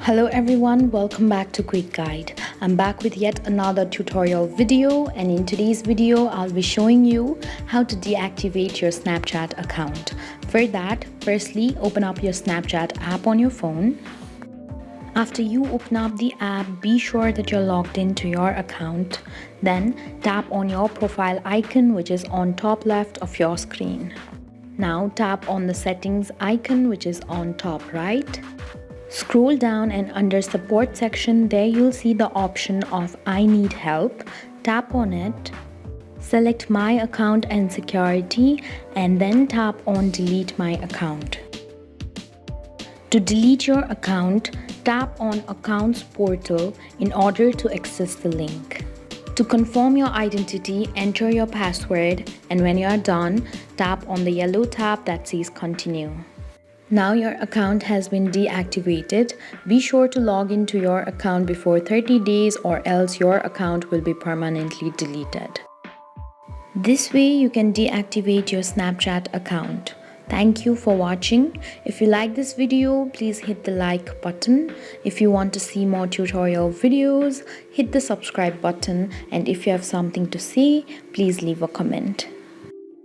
Hello everyone, welcome back to Quick Guide. I'm back with yet another tutorial video, and in today's video I'll be showing you how to deactivate your Snapchat account. For that, firstly open up your Snapchat app on your phone. After you open up the app, be sure that you're logged into your account. Then tap on your profile icon, which is on top left of your screen. Now tap on the settings icon, which is on top right. Scroll down and under support section, there you'll see the option of I need help. Tap on it. Select my account and security and then tap on delete my account. To delete your account, tap on accounts portal in order to access the link. To confirm your identity, enter your password, and when you are done, tap on the yellow tab that says continue. Now your account has been deactivated. Be sure to log into your account before 30 days or else your account will be permanently deleted. This way you can deactivate your Snapchat account. Thank you for watching. If you like this video, please hit the like button. If you want to see more tutorial videos, hit the subscribe button, and if you have something to say, please leave a comment.